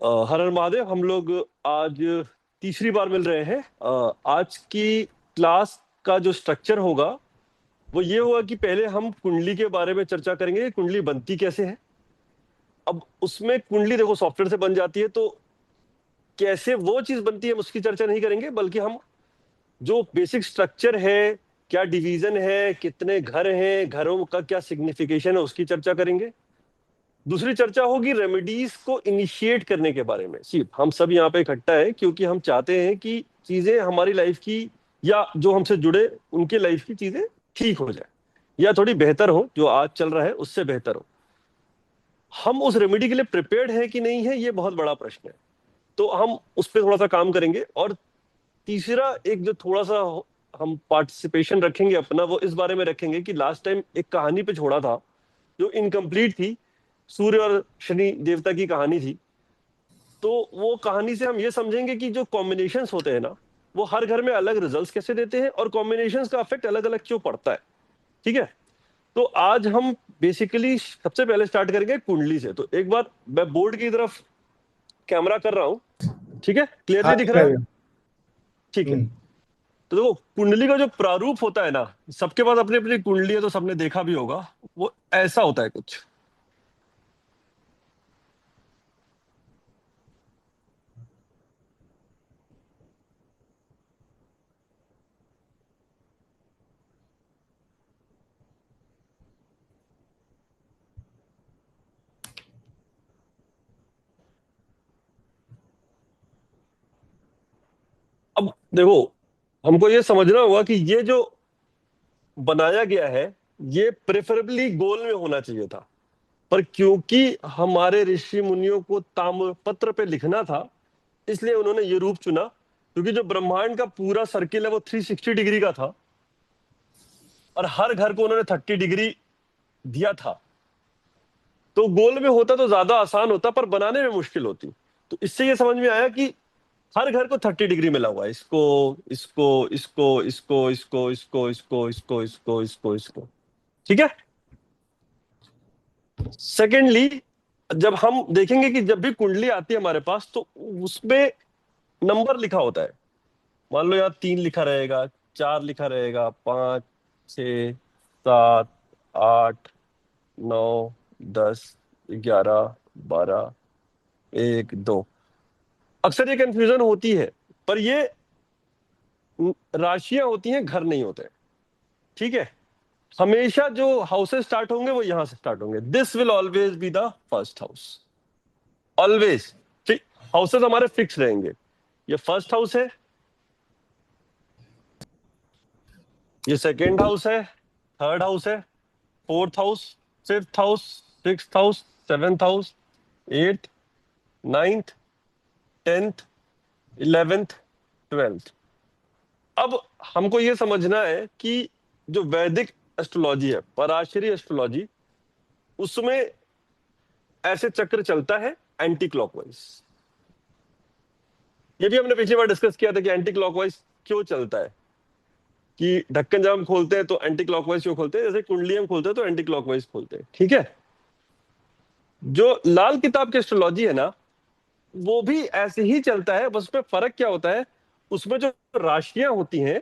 हर हर महादेव। हम लोग आज तीसरी बार मिल रहे हैं। आज की क्लास का जो स्ट्रक्चर होगा वो ये होगा कि पहले हम कुंडली के बारे में चर्चा करेंगे, कुंडली बनती कैसे है। अब उसमें कुंडली देखो सॉफ्टवेयर से बन जाती है, तो कैसे वो चीज बनती है उसकी चर्चा नहीं करेंगे, बल्कि हम जो बेसिक स्ट्रक्चर है, क्या डिवीजन है, कितने घर हैं, घरों का क्या सिग्निफिकेशन है, उसकी चर्चा करेंगे। दूसरी चर्चा होगी रेमेडीज को इनिशिएट करने के बारे में। सी हम सब यहाँ पे इकट्ठा है क्योंकि हम चाहते हैं कि चीजें हमारी लाइफ की या जो हमसे जुड़े उनके लाइफ की चीजें ठीक हो जाए या थोड़ी बेहतर हो, जो आज चल रहा है उससे बेहतर हो। हम उस रेमेडी के लिए प्रिपेयर्ड है कि नहीं है, ये बहुत बड़ा प्रश्न है। तो हम उस पर थोड़ा सा काम करेंगे। और तीसरा एक जो थोड़ा सा हम पार्टिसिपेशन रखेंगे अपना, वो इस बारे में रखेंगे कि लास्ट टाइम एक कहानी पे छोड़ा था जो इनकम्प्लीट थी, सूर्य और शनि देवता की कहानी थी। तो वो कहानी से हम ये समझेंगे कि जो कॉम्बिनेशंस होते हैं ना, वो हर घर में अलग रिजल्ट्स कैसे देते हैं और कॉम्बिनेशंस का इफेक्ट अलग अलग क्यों पड़ता है। ठीक है। तो आज हम बेसिकली सबसे पहले स्टार्ट करेंगे कुंडली से। तो एक बार मैं बोर्ड की तरफ कैमरा कर रहा हूँ। ठीक है, क्लियरली हाँ दिख ठीक रहा है है? भैया। ठीक है। हम्म। तो देखो कुंडली का जो प्रारूप होता है ना, सबके पास अपनी अपनी कुंडली है, तो सबने देखा भी होगा। वो ऐसा होता है कुछ। अब देखो, हमको ये समझना होगा कि ये जो बनाया गया है, ये प्रेफरेबली गोल में होना चाहिए था, पर क्योंकि हमारे ऋषि मुनियों को ताम्रपत्र पे लिखना था, इसलिए उन्होंने ये रूप चुना। क्योंकि जो ब्रह्मांड का पूरा सर्किल है वो 360 डिग्री का था, और हर घर को उन्होंने 30 डिग्री दिया था। तो गोल में होता तो ज्यादा आसान होता, पर बनाने में मुश्किल होती। तो इससे ये समझ में आया कि हर घर को 30 डिग्री मिला हुआ है, इसको इसको इसको इसको इसको इसको इसको इसको इसको इसको इसको। ठीक है। सेकेंडली, जब हम देखेंगे कि जब भी कुंडली आती है हमारे पास, तो उसमें नंबर लिखा होता है। मान लो यहाँ 3 लिखा रहेगा, 4 लिखा रहेगा, 5, 6, 7, 8, 9, 10, 11, 12, 1, 2। अक्सर ये कंफ्यूजन होती है, पर ये राशियां होती हैं, घर नहीं होते। ठीक है। हमेशा जो हाउसेस स्टार्ट होंगे वो यहां से स्टार्ट होंगे। This will always be the first house, always. ठीक। हाउसेस हमारे फिक्स रहेंगे। ये फर्स्ट हाउस है, ये सेकेंड हाउस है, थर्ड हाउस है, fourth house, fifth house, sixth house, seventh house, eighth, ninth, tenth, 11th, 12th। अब हमको ये समझना है कि जो वैदिक एस्ट्रोलॉजी है, पराशरी एस्ट्रोलॉजी, उसमें ऐसे चक्र चलता है एंटी क्लॉकवाइज। ये भी हमने पिछली बार डिस्कस किया था कि एंटी क्लॉकवाइज क्यों चलता है। कि ढक्कन जब हम खोलते हैं तो एंटी क्लॉकवाइज क्यों खोलते हैं, जैसे कुंडली हम खोलते हैं तो एंटी क्लॉकवाइज खोलते हैं। ठीक है। जो लाल किताब की एस्ट्रोलॉजी है ना, वो भी ऐसे ही चलता है, बस उसमें फर्क क्या होता है, उसमें जो राशियां होती हैं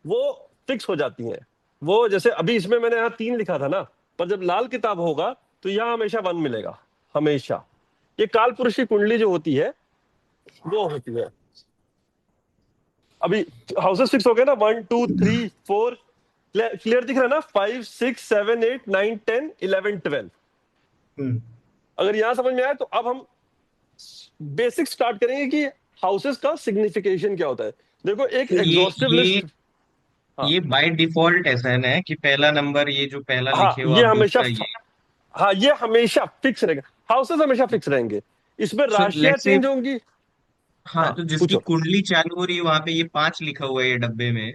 वो फिक्स हो जाती हैं। वो जैसे अभी इसमें मैंने यहाँ 3 लिखा था ना, पर जब लाल किताब होगा तो यहाँ हमेशा 1 मिलेगा, हमेशा। ये काल पुरुष की कुंडली जो होती है वो होती है। अभी हाउसेस फिक्स हो गए ना, 1, 2, 3, 4। क्लियर दिख रहा है ना? 5, 6, 7, 8, 9, 10, 11, 12। हम्म। अगर यहां समझ में आया तो अब हम बेसिक स्टार्ट करेंगे कि हाउसेस का सिग्निफिकेशन क्या होता है। देखो एक तो ये एग्जॉस्टिव ये लिस्ट। हाँ। ये बाय डिफॉल्ट ऐसा है ना कि पहला नंबर ये जो पहला हाँ लिखे हो ये आप हमेशा दूसरा ये। हाँ ये हमेशा फिक्स रहेगा। हाउसेस हमेशा फिक्स रहेंगे। इसमें सो राशियां लेट्स से, चेंज होंगी। हाँ, हाँ तो जिसकी पूछो। कुंडली चालू हो रही है वहां पे ये 5 लिखा हुआ है ये डब्बे में।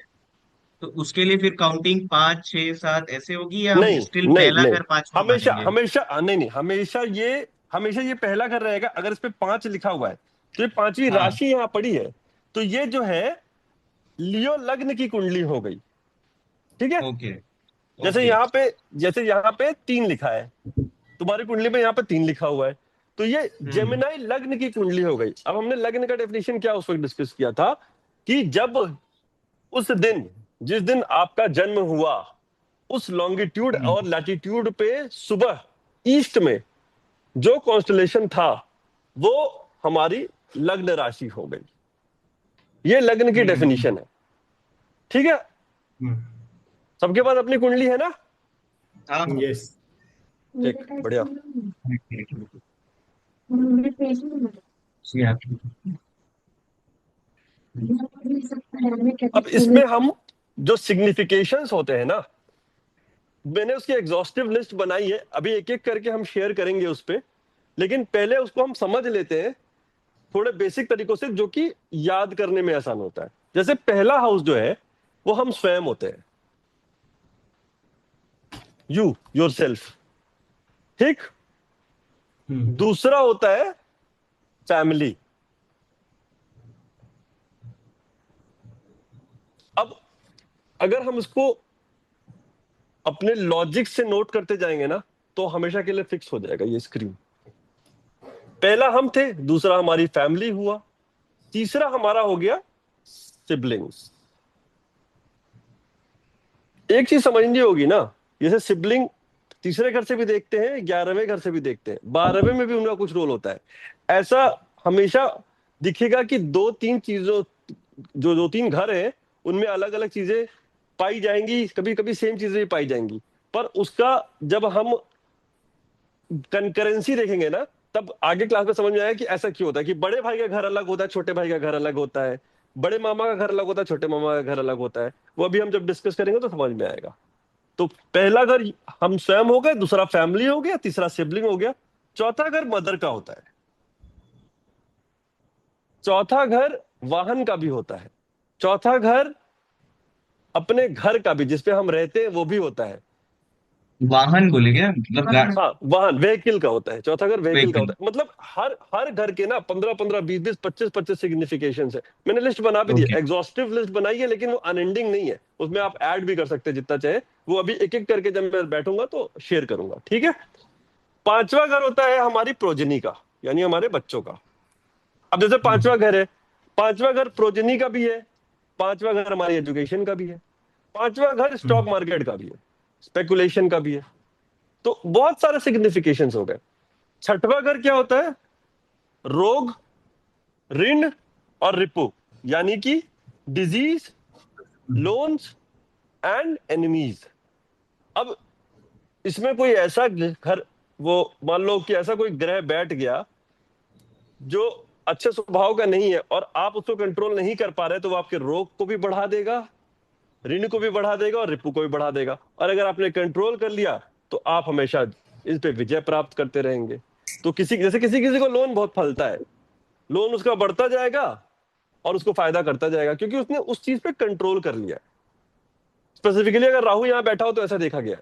तो उसके लिए फिर काउंटिंग 5 6 7 ऐसे होगी या हम नहीं स्टिल नहीं पहला नहीं, घर पांचवा हमेशा मानेंगे? हमेशा नहीं नहीं, हमेशा ये पहला घर रहेगा। अगर इस पे 5 लिखा हुआ है तो ये 5वीं हाँ। राशि यहाँ पड़ी है। तो ये जो है लियो लग्न की कुंडली हो गई। ठीक है। ओके। जैसे ओके। यहाँ पे जैसे यहाँ पे 3 लिखा है, तुम्हारी कुंडली में यहाँ पे 3 लिखा हुआ है। तो ये हम्म। जेमिनाई लग्न की कुंडली हो गई। अब हमने लग्न का डेफिनेशन क्या उस वक्त डिस्कस किया था कि जब उस दिन, जिस दिन आपका जन्म हुआ, उस लॉन्गिट्यूड हम्म। और लैटिट्यूड पे सुबह ईस्ट में जो कॉन्स्टलेशन था वो हमारी लग्न राशि हो गई। ये लग्न की हम्म। डेफिनेशन है। ठीक है, हम्म। सबके पास अपनी कुंडली है ना? हाँ हाँ। यस। ठीक, बढ़िया। अब इसमें हम जो सिग्निफिकेशंस होते हैं ना, मैंने उसकी एग्जॉस्टिव लिस्ट बनाई है, अभी एक एक करके हम शेयर करेंगे उस पे, लेकिन पहले उसको हम समझ लेते हैं थोड़े बेसिक तरीकों से, जो कि याद करने में आसान होता है। जैसे पहला हाउस जो है वो हम स्वयं होते हैं, यू योर सेल्फ। ठीक। हम्म। दूसरा होता है फैमिली। अब अगर हम इसको अपने लॉजिक से नोट करते जाएंगे ना, तो हमेशा के लिए फिक्स हो जाएगा ये स्क्रीन। पहला हम थे, दूसरा हमारी फैमिली हुआ, तीसरा हमारा हो गया सिबलिंग्स। एक चीज समझनी होगी ना, जैसे सिबलिंग तीसरे घर से भी देखते हैं, 11वें घर से भी देखते हैं, 12वें में भी उनका कुछ रोल होता है। ऐसा हमेशा दिखेगा कि दो तीन चीजों, जो दो तीन घर हैं उनमें अलग अलग चीजें पाई जाएंगी, कभी कभी सेम चीजें भी पाई जाएंगी, पर उसका जब हम कंकरेंसी देखेंगे ना, तब आगे क्लास में समझ में आएगा कि ऐसा क्यों होता है कि बड़े भाई का घर अलग होता है, छोटे भाई का घर अलग होता है, बड़े मामा का घर अलग होता है, छोटे मामा का घर अलग होता है। वो अभी हम जब डिस्कस करेंगे तो समझ में आएगा। तो पहला घर हम स्वयं हो गए, दूसरा फैमिली हो गया, तीसरा सिबलिंग हो गया, चौथा घर मदर का होता है, चौथा घर वाहन का भी होता है, चौथा घर अपने घर का भी, जिसपे हम रहते हैं, वो भी होता है। वाहन बोले क्या, मतलब हाँ, वाहन व्हीकल का होता है, चौथा घर व्हीकल का व्हीकल। होता है। मतलब हर हर घर के ना 15-15, 20-20, 25-25 सिग्निफिकेशन है। मैंने लिस्ट बना भी दिया, ओके। एग्जॉस्टिव लिस्ट बनाई है, लेकिन वो अनएंडिंग नहीं है, उसमें आप ऐड भी कर सकते हैं जितना चाहे। वो अभी एक एक करके जब मैं बैठूंगा तो शेयर करूंगा, ठीक है। पांचवा घर होता है हमारी प्रोजनी का, यानी हमारे बच्चों का। अब जैसे हम्म। पांचवा घर है, पांचवा घर प्रोजनी का भी है, पांचवा घर हमारी एजुकेशन का भी है, पांचवा घर स्टॉक हम्म। मार्केट का भी है, स्पेकुलेशन का भी है। तो बहुत सारे सिग्निफिकेशंस हो गए। छठवां घर क्या होता है? रोग, ऋण और रिपु, यानी कि डिजीज, लोन्स एंड एनिमीज। अब इसमें कोई ऐसा घर, वो मान लो कि ऐसा कोई ग्रह बैठ गया जो अच्छे स्वभाव का नहीं है और आप उसको कंट्रोल नहीं कर पा रहे, तो वो आपके रोग को भी बढ़ा देगा, ऋण को भी बढ़ा देगा और रिपु को भी बढ़ा देगा। और अगर आपने कंट्रोल कर लिया तो आप हमेशा इस पे विजय प्राप्त करते रहेंगे। तो किसी जैसे किसी किसी को लोन बहुत फलता है, लोन उसका बढ़ता जाएगा और उसको फायदा करता जाएगा, क्योंकि उसने उस चीज पे कंट्रोल कर लिया। स्पेसिफिकली अगर राहु यहां बैठा हो तो ऐसा देखा गया,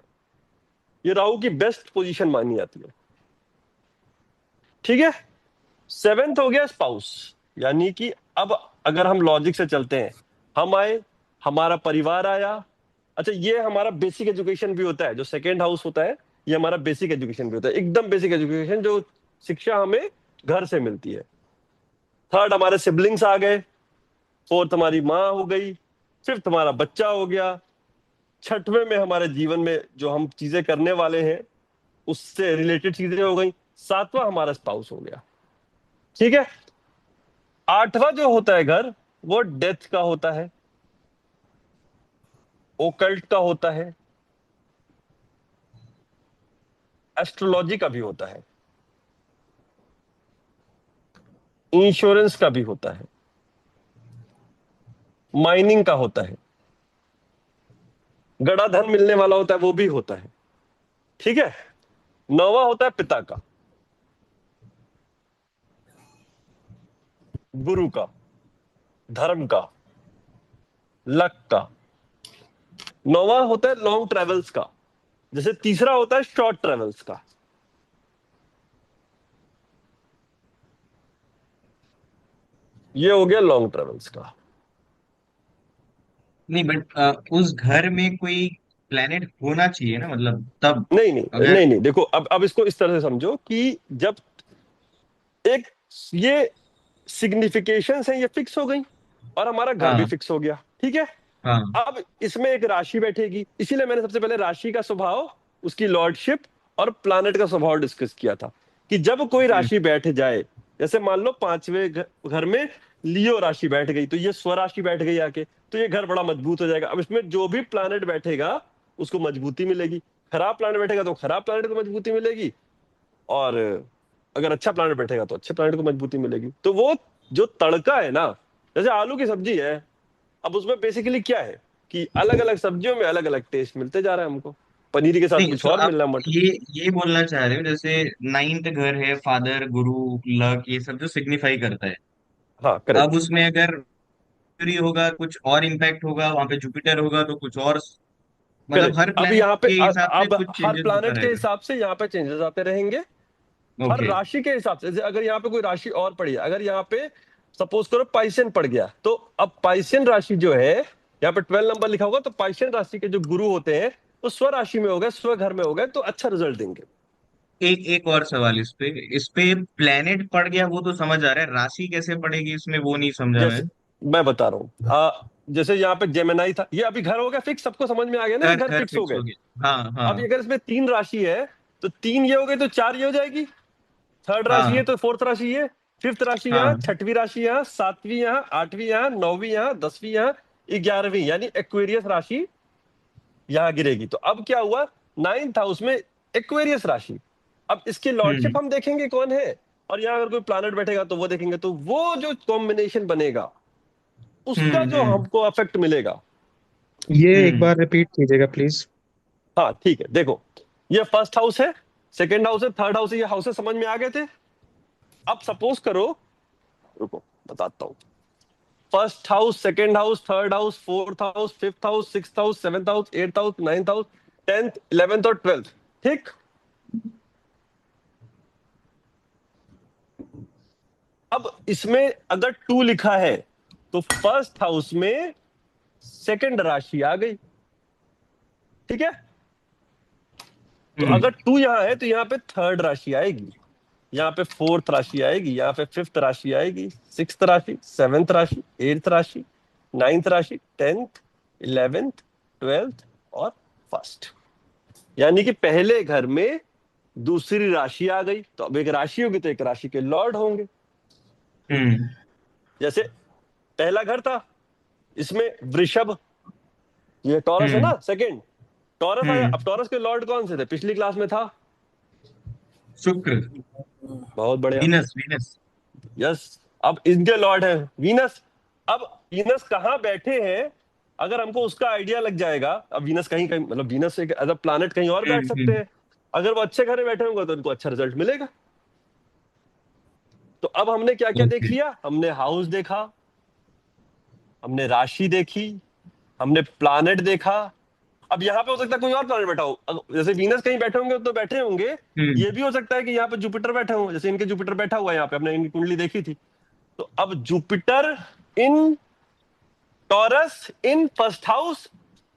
ये राहु की बेस्ट पोजीशन मानी जाती है। ठीक है। सेवेंथ हो गया स्पाउस, यानी कि अब अगर हम लॉजिक से चलते हैं, हम आए, हमारा परिवार आया। अच्छा, ये हमारा बेसिक एजुकेशन भी होता है, जो सेकेंड हाउस होता है ये हमारा बेसिक एजुकेशन भी होता है, एकदम बेसिक एजुकेशन, जो शिक्षा हमें घर से मिलती है। थर्ड हमारे सिबलिंग्स आ गए, फोर्थ हमारी माँ हो गई, फिफ्थ हमारा बच्चा हो गया, छठवें में हमारे जीवन में जो हम चीजें करने वाले हैं उससे रिलेटेड चीजें हो गई, सातवां हमारा स्पाउस हो गया। ठीक है। आठवां जो होता है घर, वो डेथ का होता है, ओकल्ट का होता है, एस्ट्रोलॉजी का भी होता है, इंश्योरेंस का भी होता है, माइनिंग का होता है, गड़ा धन मिलने वाला होता है, वो भी होता है। ठीक है। नौवां होता है पिता का, गुरु का, धर्म का, लक का। नौवां होता है लॉन्ग ट्रेवल्स का, जैसे तीसरा होता है शॉर्ट ट्रेवल्स का। ये हो गया लॉन्ग ट्रेवल्स का। नहीं बट उस घर में कोई प्लेनेट होना चाहिए ना, मतलब तब नहीं नहीं अगर। नहीं नहीं, देखो अब इसको इस तरह से समझो कि जब एक ये सिग्निफिकेशंस है, ये फिक्स हो गई और हमारा घर भी हाँ फिक्स हो गया, ठीक है। हाँ। अब इसमें एक राशि बैठेगी, इसीलिए मैंने सबसे पहले राशि का स्वभाव, उसकी लॉर्डशिप और प्लैनेट का स्वभाव डिस्कस किया था कि जब कोई हम्म राशि बैठ जाए, जैसे मान लो पांचवें घर में लियो राशि बैठ गई, तो ये स्वराशि बैठ गई आके, तो ये घर बड़ा मजबूत हो जाएगा। अब इसमें जो भी प्लैनेट बैठेगा उसको मजबूती मिलेगी, खराब प्लैनेट बैठेगा तो खराब प्लैनेट को मजबूती मिलेगी, और अगर अच्छा प्लैनेट बैठेगा तो अच्छे प्लैनेट को मजबूती मिलेगी। तो वो जो तड़का है ना, जैसे आलू की सब्जी है, अब उसमें बेसिकली क्या है कि अलग अलग सब्जियों में अलग अलग टेस्ट मिलते जा रहा है हमको, पनीर के साथ नहीं, कुछ तो और आप मिल रहा है, मटर। ये बोलना चाह रहे हो जैसे नाइन्थ घर है, फादर, गुरु, लक, ये सब जो सिग्निफाई करता है। हाँ अब करेक्ट। उसमें अगर फ्री होगा कुछ और इम्पैक्ट होगा, वहां पे जुपिटर होगा तो कुछ और, मतलब करेक्ट, हर अब प्लेनेट यहाँ पे के हिसाब से अब कुछ हर चेंजेस होता प्लैनेट के रहेगा। हिसाब से यहाँ पे चेंजेस आते रहेंगे, हर ओके। राशि के हिसाब से। जैसे अगर यहाँ पे कोई राशि और पड़ी है, अगर यहाँ पे सपोज करो पाइसेन पड़ गया, तो अब पाइसेन राशि जो है, यहाँ पे 12 नंबर लिखा होगा, तो पाइसेन राशि के जो गुरु होते हैं वो स्व राशि में हो गए, स्व घर में हो गए, तो अच्छा रिजल्ट देंगे। एक एक और सवाल इस पे प्लेनेट पड़ गया वो तो समझ आ रहा है, राशि कैसे पड़ेगी इसमें वो नहीं समझा मैं। जैसे मैं बता रहा हूँ, जैसे यहाँ पे जेमिनाई था, ये अभी घर हो गया फिक्स, सबको समझ में आ गया ना कि घर घर घर फिक्स हो फिक्स गए। हो गया, हाँ अब हाँ अगर इसमें तीन राशि है, तो तीन ये हो गई तो चार ये हो जाएगी, थर्ड राशि है हाँ तो फोर्थ राशि है, फिफ्थ राशि यहाँ, हाँ। छठवीं राशि यहाँ, सातवीं यहाँ, आठवीं यहाँ, नौवीं यहाँ, 10वीं यहाँ, 11वीं, यानी एक्वेरियस राशि यहाँ गिरेगी। तो अब क्या हुआ, नाइन्थ हाउस में एक्वेरियस राशि। अब इसकी हम्म लॉर्डशिप हम देखेंगे कौन है, और यहाँ अगर कोई प्लैनेट बैठेगा तो वो देखेंगे, तो वो जो कॉम्बिनेशन बनेगा उसका जो हम्म। हमको इफेक्ट मिलेगा। ये एक हम्म बार रिपीट कीजिएगा प्लीज। हाँ ठीक है, देखो, ये फर्स्ट हाउस है, सेकेंड हाउस है, थर्ड हाउस है, ये हाउसेस समझ में आ गए थे। अब सपोज करो, रुको बताता हूँ, first house, second house, third house, fourth house, fifth house, six house, seventh house, eighth house, ninth house, 10th 11th और 12th, ठीक। अब इसमें अगर टू लिखा है तो फर्स्ट हाउस में सेकंड राशि आ गई, ठीक है। तो हम्म अगर टू यहां है तो यहाँ पे थर्ड राशि आएगी, यहाँ पे फोर्थ राशि आएगी, यहाँ पे फिफ्थ राशि आएगी, सिक्स्थ राशि, सेवेंथ राशि, एट्थ राशि, नाइन्थ राशि, 10th 11th 12th और फर्स्ट। यानी कि पहले घर में दूसरी राशि आ गई, तो अब एक राशि होगी तो एक राशि के लॉर्ड होंगे। हम्म जैसे पहला घर था, इसमें वृषभ, ये टॉरस है हम्म ना, सेकंड टॉरस आया। अब हम्म। टॉरस के लॉर्ड कौन से थे, पिछली क्लास में था, शुक्र। बहुत बढ़िया, वीनस वीनस। यस। अब इनके लॉर्ड है वीनस। अब वीनस कहाँ बैठे हैं, अगर हमको उसका आइडिया लग जाएगा, अब वीनस कहीं कहीं, मतलब वीनस एक एज अ प्लैनेट कहीं और बैठ सकते हम्म। हैं, अगर वो अच्छे घर में बैठे होंगे तो उनको अच्छा रिजल्ट मिलेगा। तो अब हमने क्या क्या देख ओके। लिया, हमने हाउस देखा, हमने राशि देखी, हमने प्लैनेट देखा। अब यहाँ पे हो सकता है कोई और प्लैनेट बैठा हो, जैसे वीनस कहीं बैठे होंगे तो बैठे होंगे, हम्म ये भी हो सकता है कि यहाँ पे जुपिटर बैठे हो, जैसे इनके जुपिटर बैठा हुआ है यहाँ पे, हमने इनकी कुंडली देखी थी। तो अब Jupiter in taurus in first house,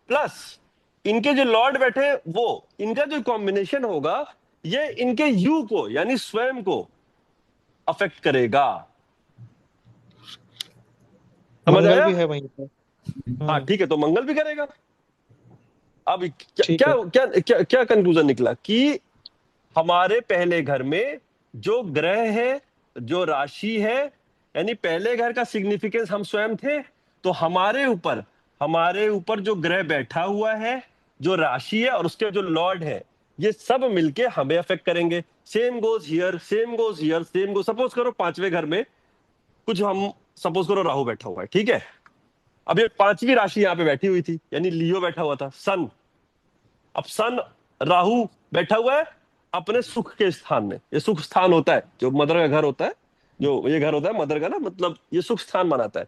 plus इनके जो लॉर्ड बैठे हैं वो, इनका जो कॉम्बिनेशन होगा ये इनके यू को यानी स्वयं को अफेक्ट करेगा। समझ मंगल आया? भी है वहीं पे। हाँ हाँ ठीक है, तो मंगल भी करेगा। अब क्या ठीक क्या है। क्या क्या, क्या कंक्लूजन निकला कि हमारे पहले घर में जो ग्रह है, जो राशि है, यानी पहले घर का सिग्निफिकेंस हम स्वयं थे, तो हमारे ऊपर जो ग्रह बैठा हुआ है, जो राशि है और उसके जो लॉर्ड है, ये सब मिलके हमें अफेक्ट करेंगे। Same goes here, same goes here, same goes. Suppose करो पांचवें घर में कुछ, हम सपोज करो राहु बैठा हुआ है, ठीक है। अब ये पांचवी राशि यहाँ पे बैठी हुई थी, यानी लियो बैठा हुआ था, सन। अब सन राहु बैठा हुआ है अपने सुख के स्थान में, ये सुख स्थान होता है, जो मदर का घर होता है, जो ये घर होता है मदर का ना, मतलब ये सुख स्थान बनाता है।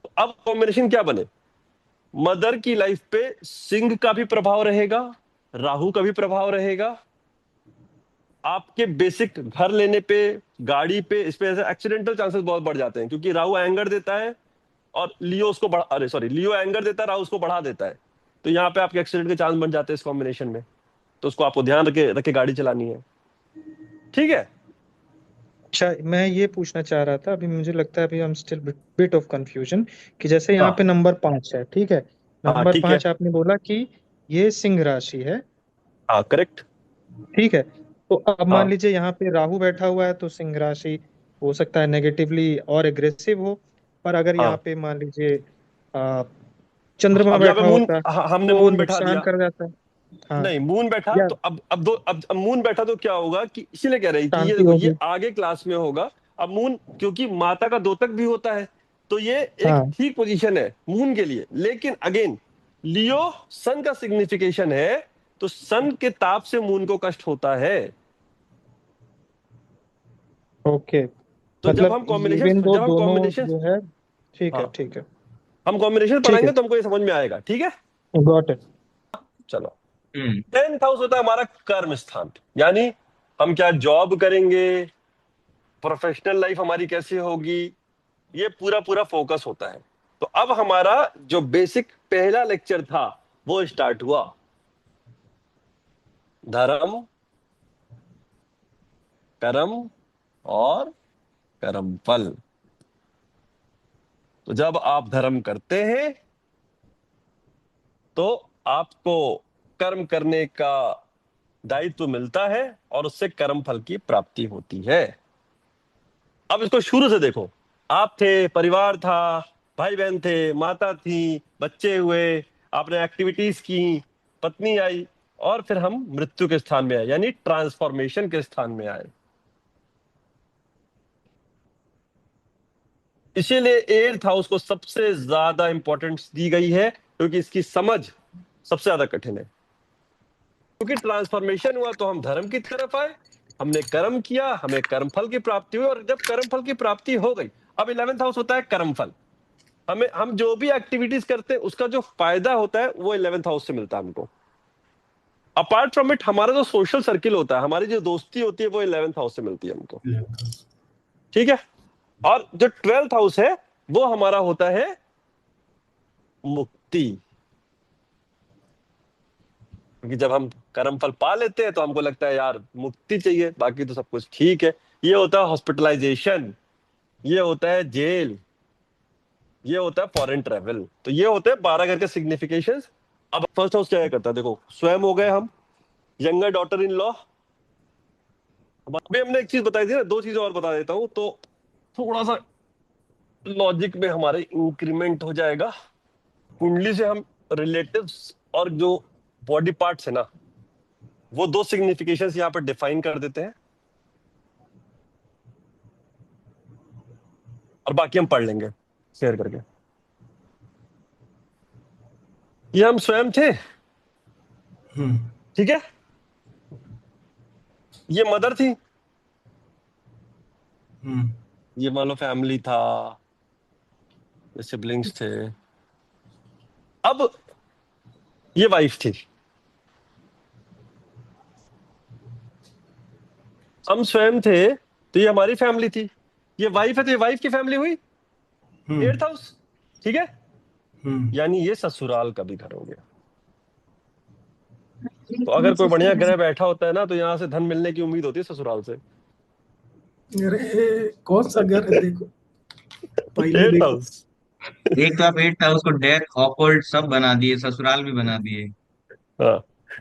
तो अब कॉम्बिनेशन क्या बने, मदर की लाइफ पे सिंह का भी प्रभाव रहेगा, राहु का भी प्रभाव रहेगा, आपके बेसिक घर लेने पे, गाड़ी पे, इस पे ऐसे एक्सीडेंटल चांसेस बहुत बढ़ जाते हैं, क्योंकि राहु एंगर देता है और लियो उसको बढ़ा, अरे सॉरी, लियो एंगर देता है, राहु उसको बढ़ा देता है। तो यहाँ पे आपके एक्सीडेंट के चांस बन जाते हैं इस कॉम्बिनेशन में। तो उसको आपको ध्यान रखे रखे गाड़ी चलानी है, ठीक है। अच्छा, मैं ये पूछना चाह रहा था, अभी मुझे लगता है अभी हम स्टिल बिट ऑफ कंफ्यूजन, कि जैसे यहाँ पे हाँ नंबर 5 है, ठीक है। हाँ नंबर ठीक है। 5 आपने बोला कि ये सिंह राशि है, हाँ करेक्ट। ठीक है। तो अब मान हाँ लीजिए यहाँ पे राहु बैठा हुआ है, तो सिंह राशि हो सकता है नेगेटिवली और एग्रेसिव हो। पर अगर यहाँ हाँ। पे मान लीजिए आ, चंद्रमा अब यहाँ पे बैठा मून, होता हमने तो मून बैठा नुकसान दिया। कर जाता है। हाँ, नहीं मून बैठा या तो अब मून बैठा तो क्या होगा कि इसीलिए कह रहे हैं कि ये शांति देखो ये होगी। आगे क्लास में होगा। अब मून क्योंकि माता का द्योतक भी होता है, तो ये एक हाँ, ठीक पोजीशन है मून के लिए। लेकिन अगेन लियो सन का सिग्निफिकेशन है, तो सन के ताप से मून को कष्ट होता है। ओके। तो मतलब इवन दो जब हम दोनों कॉम्बिनेशन, जो है, ठीक है, हाँ ठीक है, हम कॉम्बिनेशन ठीक है, पढ़ाएंगे तो हमको ये समझ में आएगा, ठीक है। Got it. चलो, हम्म 10th हाउस होता है हमारा कर्म स्थान, यानी हम क्या जॉब करेंगे, प्रोफेशनल लाइफ हमारी कैसे होगी, ये पूरा पूरा फोकस होता है। तो अब हमारा जो बेसिक पहला लेक्चर था वो स्टार्ट हुआ, धर्म, कर्म और कर्म फल। तो जब आप धर्म करते हैं तो आपको कर्म करने का दायित्व मिलता है और उससे कर्म फल की प्राप्ति होती है। अब इसको शुरू से देखो, आप थे, परिवार था, भाई बहन थे, माता थी, बच्चे हुए, आपने एक्टिविटीज की, पत्नी आई, और फिर हम मृत्यु के स्थान में आए, यानी ट्रांसफॉर्मेशन के स्थान में आए। इसीलिए 8th हाउस को सबसे ज्यादा इंपॉर्टेंस दी गई है, क्योंकि इसकी समझ सबसे ज्यादा कठिन है। क्योंकि ट्रांसफॉर्मेशन हुआ तो हम धर्म की तरफ आए, हमने कर्म किया, हमें कर्म फल की प्राप्ति हुई, और जब कर्म फल की प्राप्ति हो गई, अब 11th हाउस होता है कर्म फल। हम जो भी एक्टिविटीज करते हैं उसका जो फायदा होता है वो 11th हाउस से मिलता है हमको। अपार्ट फ्रॉम इट हमारा जो सोशल सर्किल होता है, हमारी जो दोस्ती होती है, वो 11th हाउस से मिलती है हमको, ठीक है। और जो 12th हाउस है वो हमारा होता है मुक्ति। क्योंकि जब हम कर्म फल पा लेते हैं तो हमको लगता है यार मुक्ति चाहिए, बाकी तो सब कुछ ठीक है। ये होता है हॉस्पिटलाइजेशन, ये होता है जेल, ये होता है फॉरेन ट्रेवल। तो ये होते हैं 12 घर के सिग्निफिकेशंस। अब फर्स्ट हाउस क्या करता है, देखो स्वयं हो गए हम, यंगर डॉटर इन लॉ। अभी हमने एक चीज बताई थी ना, दो चीजें और बता देता हूं तो थोड़ा सा लॉजिक में हमारे इंक्रीमेंट हो जाएगा। कुंडली से हम रिलेटिव्स और जो बॉडी पार्ट्स है ना, वो दो सिग्निफिकेशंस यहाँ पर डिफाइन कर देते हैं, और बाकी हम पढ़ लेंगे शेयर करके। ये हम स्वयं थे, ठीक है। ये मदर थी, ये मान लो फैमिली था, ये सिबलिंग्स थे। अब ये वाइफ थी, हम स्वयं थे, तो ये हमारी फैमिली थी। ये वाइफ है तो ये वाइफ की फैमिली हुई, 8th हाउस, ठीक है। यानी ये ससुराल का भी घर हो गया। तो अगर कोई बढ़िया ग्रह बैठा होता है ना, तो यहाँ से धन मिलने की उम्मीद होती है ससुराल से। अरे कौन सा घर है देखो, पहले 8th देखो। हाउस। एक तो आप 8th हाउस को डेथ ऑकल्ट सब बना दिए, ससुराल भी बना दिए। हाँ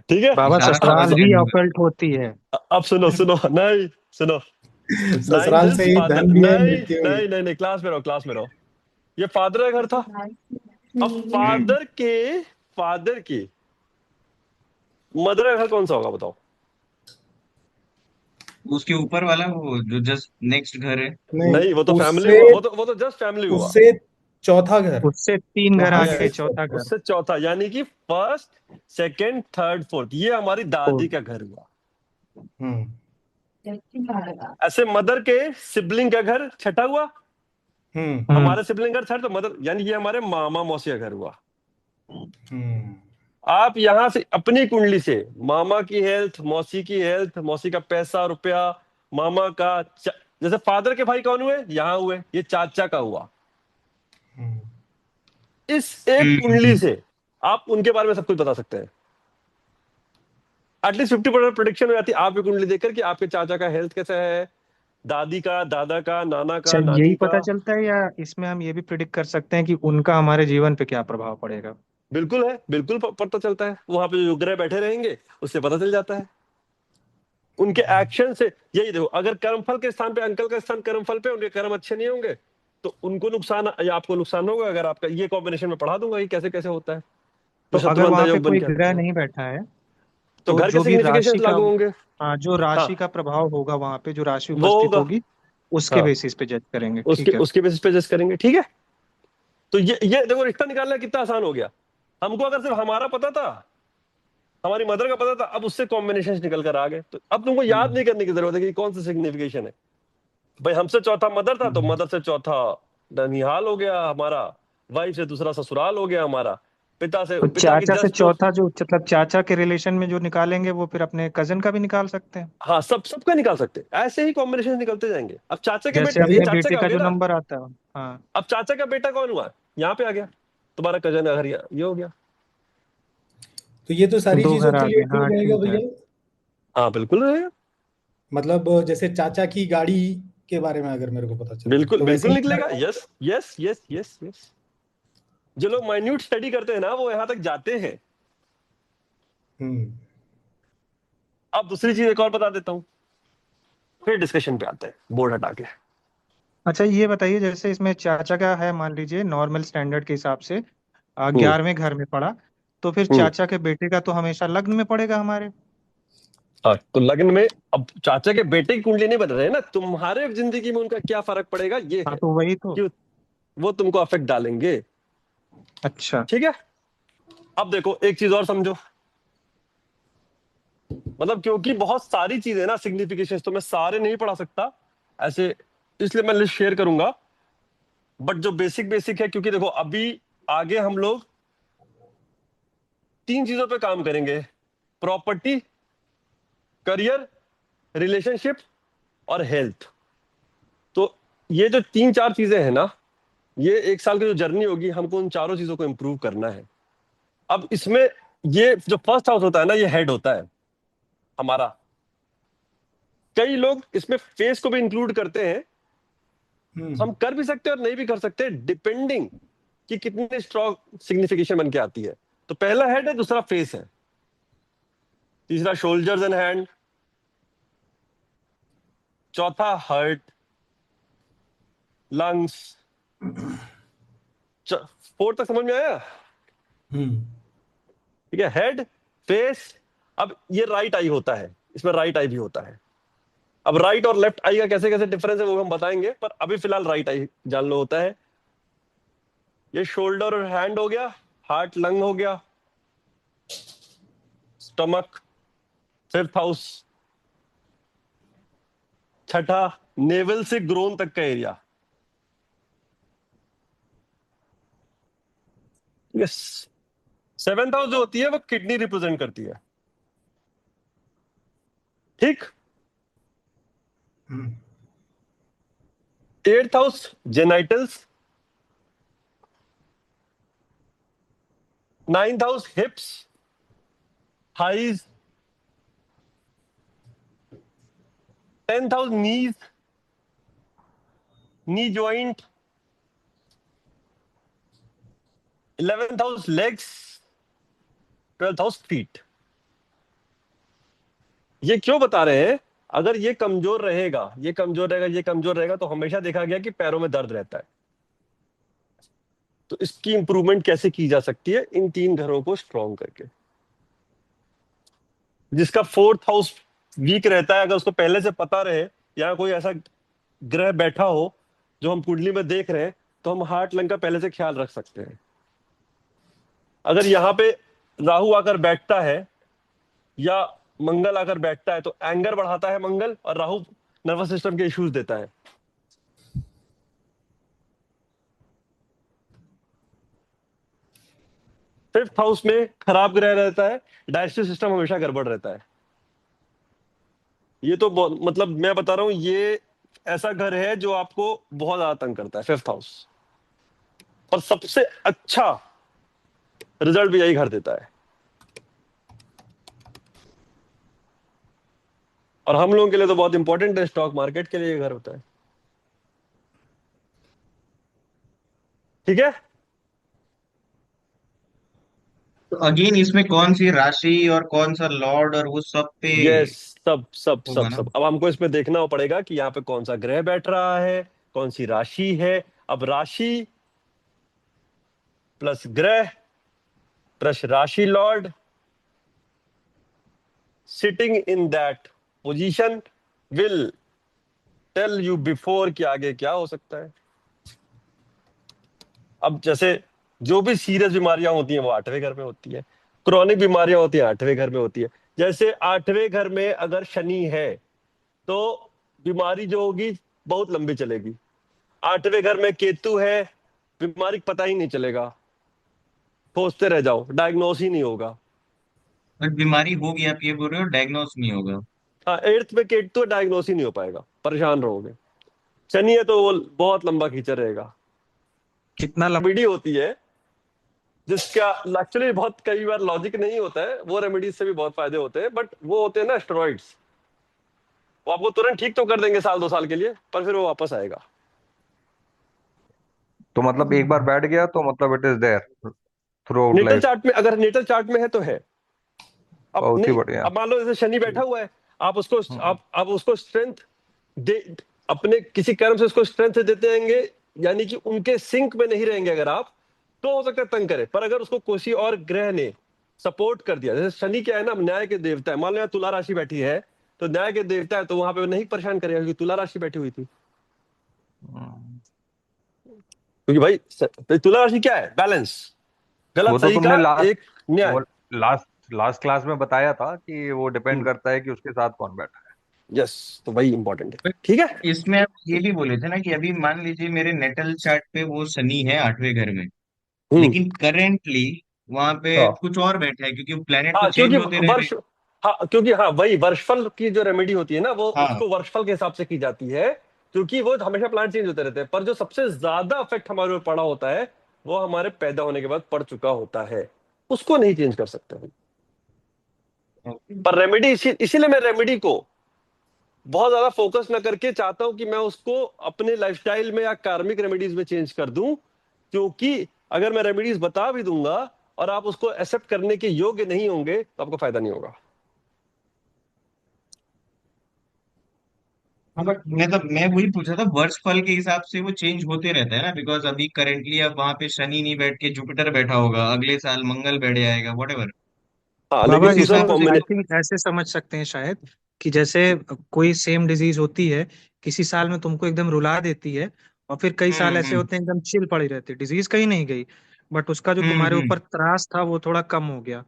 ठीक है। बाबा, सारा अब ससुराल समझ भी में ऑकल्ट होती है। अब सुनो सुनो, नहीं सुनो। नाइन्थ ससुराल से इज ही फादर, धन भी है, नहीं मृत्यु भी। नहीं नहीं नहीं, क्लास में रहो, क्लास में रहो। ये फादर का घर था। अब फादर के मदर का घर कौन सा होगा बताओ। उसके ऊपर वाला वो जो जस्ट नेक्स्ट घर है। नहीं, नहीं वो तो फैमिली उससे हुआ, वो तो जस्ट फैमिली हुआ। उससे चौथा घर, उससे 3 घर वहां आगे से चौथा घर। उससे चौथा, यानी कि फर्स्ट, सेकंड, थर्ड, फोर्थ, ये हमारी दादी का घर हुआ। हम्म ऐसे मदर के सिबलिंग का घर छठा हुआ। हम्म हमारे सिबलिंग घर थर्ड, तो मदर यानी ये हमारे मामा मौसी का घर हुआ। हम्म आप यहां से अपनी कुंडली से मामा की हेल्थ, मौसी की हेल्थ, मौसी का पैसा रुपया, मामा का जैसे फादर के भाई कौन हुए, यहाँ हुए, ये चाचा का हुआ। हम्म इस एक कुंडली हम्म से आप उनके बारे में सब कुछ बता सकते हैं। एटलीस्ट 50% प्रोडिक्शन हो जाती है आपकी कुंडली देखकर कि आपके चाचा का हेल्थ कैसा है, दादी का, दादा का, नाना अच्छा, का, यही नानी का। पता चलता है या इसमें हम ये भी प्रिडिक्ट कर सकते हैं कि उनका हमारे जीवन पे क्या प्रभाव पड़ेगा? बिल्कुल है, बिल्कुल पता चलता है, वहां पे जो ग्रह बैठे रहेंगे उससे पता चल जाता है उनके एक्शन से। यही देखो, अगर कर्मफल के स्थान पे अंकल का स्थान कर्मफल पे, उनके कर्म अच्छे नहीं होंगे तो उनको नुकसान या आपको नुकसान होगा। अगर आपका ये कॉम्बिनेशन में पढ़ा दूंगा कि कैसे कैसे होता है, तो तो अगर शत्रुवंता वहां पे योग बन कोई के आता ग्रह है। नहीं बैठा है तो तो घर के जो भी सिग्निफिकेशन राशि का, लागू होंगे। हाँ, जो हाँ, राशि का प्रभाव होगा वहां पे, जो राशि वो उपस्थित होगा। होगी, उसके हाँ, बेसिस पे जज करेंगे। उसके ठीक है। उसके बेसिस पे जज करेंगे, ठीक है। तो ये देखो, रिश्ता निकालना कितना आसान हो गया। हमको अगर सिर्फ हमारा पता था, हमारी मदर का पता था, अब उससे कॉम्बिनेशन निकल कर आ गए, तो अब तुमको याद हम्म नहीं करने की जरूरत है कि कौन सा सिग्निफिकेशन है। भाई हमसे चौथा मदर था, तो हम्म मदर से चौथा ननिहाल हो गया हमारा, वाइफ से दूसरा ससुराल हो गया हमारा, पिता से, तो पिता की चाचा से जस्ट। चौथा, जो मतलब चाचा के रिलेशन में जो निकालेंगे, वो फिर अपने कजन का भी निकाल सकते हैं। हाँ, सबका निकाल सकते हैं, ऐसे ही कॉम्बिनेशन निकलते जाएंगे। अब चाचा के जैसे बेटे, ये अपने चाचा बेटे का हो का गया जो ना। नंबर आता है। हाँ। अब चाचा का बेटा कौन हुआ, यहाँ पे आ गया तुम्हारा कजन, अगर ये हो गया। तो ये तो सारी दो चीजों घर के आ लिए गए, ट्रू हाँ रहेगा ठीक है। भैया? हाँ, बिल्कुल रहेगा। मतलब जैसे चाचा की गाड़ी के बारे में अगर मेरे को पता चल रहा है बिल्कुल तो वैसे बिल्कुल ही निकलेगा। Yes yes yes yes yes. जो लोग माइन्यूट स्टडी करते हैं ना, वो यहाँ तक जाते हैं। हम्म अब दूसरी चीज एक और बता देता हूँ, फिर डिस्कशन पे आते हैं बोर्ड हटा के। अच्छा, ये बताइए, जैसे इसमें चाचा का है, मान लीजिए नॉर्मल स्टैंडर्ड के हिसाब से हम्म 11वें घर में पड़ा, तो फिर हम्म। चाचा के बेटे का तो हमेशा लग्न में पड़ेगा हमारे। हाँ, तो लग्न में अब चाचा के बेटे की कुंडली नहीं बन रहे हैं ना, तुम्हारे जिंदगी में उनका क्या फर्क पड़ेगा ये हाँ, है तो वही तो। कि वो तुमको अफेक्ट डालेंगे। अच्छा। ठीक है। अब देखो एक चीज और समझो, मतलब क्योंकि बहुत सारी चीजें ना सिग्निफिकेशन, तो मैं सारे नहीं पढ़ा सकता ऐसे, इसलिए मैं लिस्ट शेयर करूंगा। बट जो बेसिक बेसिक है, क्योंकि देखो अभी आगे हम लोग 3 चीजों पे काम करेंगे: प्रॉपर्टी, करियर, रिलेशनशिप और हेल्थ। तो ये जो 3-4 चीजें हैं ना, ये 1 साल की जो जर्नी होगी, हमको उन चारों चीजों को इंप्रूव करना है। अब इसमें ये जो फर्स्ट हाउस होता है ना, ये हेड होता है हमारा। कई लोग इसमें फेस को भी इंक्लूड करते हैं, हम्म हम कर भी सकते हैं और नहीं भी कर सकते, डिपेंडिंग कि कितनी स्ट्रॉन्ग सिग्निफिकेशन बन के आती है। तो पहला हेड है, दूसरा फेस है, तीसरा शोल्डर्स एंड हैंड, चौथा हार्ट, लंग्स। फोर्थ तक समझ में आया? हम्म ठीक है, हेड, फेस। अब ये राइट आई होता है, इसमें राइट आई भी होता है। अब राइट और लेफ्ट आई का कैसे कैसे डिफरेंस है वो हम बताएंगे, पर अभी फिलहाल राइट आई जान लो होता है। ये शोल्डर और हैंड हो गया, हार्ट लंग हो गया, स्टमक, फिफ्थ हाउस, छठा नेवल से ग्रोन तक का एरिया। यस। सेवेंथ हाउस जो होती है वो किडनी रिप्रेजेंट करती है। ठीक। Hmm eighth house genitals, ninth house hips, thighs, 10th house knees, knee joint, 11th house legs, 12th house feet. ये क्यों बता रहे हैं? अगर ये कमजोर रहेगा, ये कमजोर रहेगा, ये कमजोर रहेगा, तो हमेशा देखा गया कि पैरों में दर्द रहता है। तो इसकी इंप्रूवमेंट कैसे की जा सकती है? इन 3 घरों को स्ट्रॉन्ग करके। जिसका फोर्थ हाउस वीक रहता है, अगर उसको पहले से पता रहे, या कोई ऐसा ग्रह बैठा हो जो हम कुंडली में देख रहे हैं, तो हम हार्ट लंग का पहले से ख्याल रख सकते हैं। अगर यहाँ पे राहु आकर बैठता है या मंगल आकर बैठता है, तो एंगर बढ़ाता है मंगल, और राहु नर्वस सिस्टम के इश्यूज देता है। फिफ्थ हाउस में खराब ग्रह रहता है, डाइजेस्टिव सिस्टम हमेशा गड़बड़ रहता है। ये तो मतलब मैं बता रहा हूं, ये ऐसा घर है जो आपको बहुत ज्यादा तंग करता है, फिफ्थ हाउस। और सबसे अच्छा रिजल्ट भी यही घर देता है। और हम लोगों के लिए तो बहुत इंपॉर्टेंट है, स्टॉक मार्केट के लिए ये घर होता है। ठीक है। तो अगेन इसमें कौन सी राशि और कौन सा लॉर्ड और वो सब पे यस, सब सब होगा सब ना? सब। अब हमको इसमें देखना पड़ेगा कि यहाँ पे कौन सा ग्रह बैठ रहा है, कौन सी राशि है। अब राशि प्लस ग्रह प्लस राशि lord sitting in that position will tell you before कि आगे क्या हो सकता है। अब जैसे जो भी सीरियस बीमारियां होती हैं वो 8वें घर में होती है, क्रॉनिक बीमारियां होती हैं 8वें घर में होती है। जैसे 8वें घर में अगर शनि है तो बीमारी जो होगी बहुत लंबी चलेगी। 8वें घर में केतु है, बीमारी का पता ही नहीं चलेगा, खोजते रह जाओ, डायग्नोस ही नहीं होगा। बट बीमारी होगी, आप ये बोल रहे हो, डायग्नोस नहीं होगा? हाँ, 8th में केतु डायग्नोस ही नहीं हो पाएगा, परेशान रहोगे। शनि है तो वो बहुत लंबा खींचा रहेगा। कितना लंबा? रेमेडी होती है जिसका एक्चुअली बहुत कई बार लॉजिक नहीं होता है, वो रेमेडीज से भी बहुत फायदे होते हैं, बट वो होते हैं ना स्टेरॉइड्स। वो आपको तुरंत ठीक तो कर देंगे साल 2 साल के लिए, पर फिर वो वापस आएगा। तो मतलब एक बार बैठ गया तो मतलब it is there throughout natal life. Chart में, अगर नेटल चार्ट में है तो है। अब बहुत ही नहीं, बढ़िया। अब मान लो जैसे शनि बैठा हुआ है, आप उसको हम्म, आप उसको स्ट्रेंथ दे, अपने किसी कर्म से उसको स्ट्रेंथ देते रहेंगे, यानी कि उनके सिंक में नहीं रहेंगे अगर आप, तो हो सकता है तंग करे। पर अगर उसको किसी और ग्रह ने सपोर्ट कर दिया, जैसे शनि क्या है ना, न्याय के देवता है, मान लो यहाँ तुला राशि बैठी है तो न्याय के देवता है, तो वहां पे नहीं परेशान करेगा क्योंकि तुला राशि बैठी हुई थी। हम्म। क्योंकि भाई तुला राशि क्या है, बैलेंस, वो गलत तो सही तुमने का लास्ट एक न्याय। वो लास्ट लास्ट क्लास में बताया था कि वो डिपेंड हम्म, करता है कि उसके साथ कौन बैठा है। यस, तो वही इंपॉर्टेंट है। बट ठीक है। इसमें आप ये भी बोले थे ना कि अभी मान लीजिए मेरे नेटल चार्ट पे वो शनि है 8वें घर में, हम्म। लेकिन करेंटली वहां पे हाँ कुछ और बैठा है, क्योंकि प्लेनेट तो हाँ, क्योंकि चेंज होते रह रहे हैं। वर्ष, हाँ क्योंकि हाँ वही वर्षफल की जो रेमेडी होती है ना, वो हाँ। उसको वर्षफल के हिसाब से की जाती है, क्योंकि वो हमेशा प्लान चेंज होते रहते हैं। पर जो सबसे ज्यादा इफेक्ट हमारे ऊपर पड़ा होता है वो हमारे पैदा होने के बाद पड़ चुका होता है, उसको नहीं चेंज कर सकते हम। ओके। पर रेमेडी इसीलिए मैं रेमेडी को बहुत ज्यादा फोकस ना करके चाहता हूं कि मैं उसको अपने लाइफस्टाइल में या कार्मिक रेमेडीज में चेंज कर दूं, क्योंकि अगर मैं रेमेडीज बता भी दूंगा और आप उसको एक्सेप्ट करने के योग्य नहीं होंगे तो आपको फायदा नहीं होगा। हाँ, बट मैं वही पूछा था, वर्ष फल के हिसाब से वो चेंज होते रहता है ना, बिकॉज अभी करेंटली अब वहां पे शनि नहीं बैठ के जुपिटर बैठा होगा, अगले साल मंगल बैठ जाएगा, वट। हाँ तो बाबा लेकिन उस दूसरा इसमें हिसाब से आई जो। कॉम्बिनेशन। थिंक ऐसे समझ सकते हैं शायद कि जैसे कोई सेम डिजीज होती है, किसी साल में तुमको एकदम रुला देती है, और फिर कई साल ऐसे हम्म। होते हैं एकदम चिल पड़ी रहती है, डिजीज कहीं नहीं गई, बट उसका जो तुम्हारे हम्म। ऊपर त्रास था वो थोड़ा कम हो गया।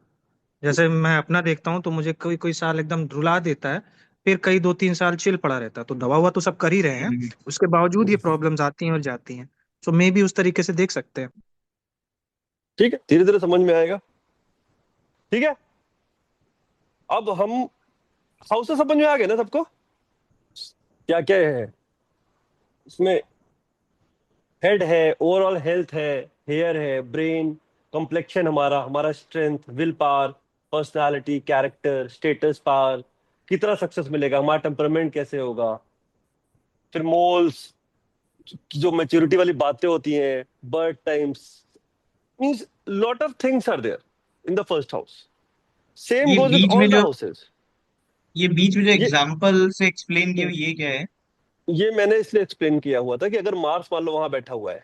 जैसे मैं अपना देखता हूँ तो मुझे कोई कोई साल एकदम रुला देता है, फिर कई 2-3 साल चिल पड़ा रहता है, तो दवा हुआ तो सब कर ही रहे हैं, हम्म। उसके बावजूद ये प्रॉब्लम्स आती हैं और जाती हैं। सो मे भी उस तरीके से देख सकते हैं। ठीक है, धीरे धीरे समझ में आएगा। ठीक है। अब हम हाउस से समझ में आ गए ना सबको, क्या क्या है इसमें। हेड है, ओवरऑल हेल्थ है, हेयर है, ब्रेन, कॉम्प्लेक्शन, हमारा हमारा strength, will power, personality, character, status, power, कितना सक्सेस मिलेगा, हमारा टेम्परामेंट कैसे होगा, फिर मोल्स, जो मेच्योरिटी वाली बातें होती हैं, birth times, means lot of things are there in the first house. Same ये गोज विद बीच में ऑल द जो हाउसेस। ये बीच में जो ये एग्जाम्पल से एक्सप्लेन किया ये क्या है? ये मैंने इसलिए एक्सप्लेन किया हुआ था कि अगर मार्स मान लो वहां बैठा हुआ है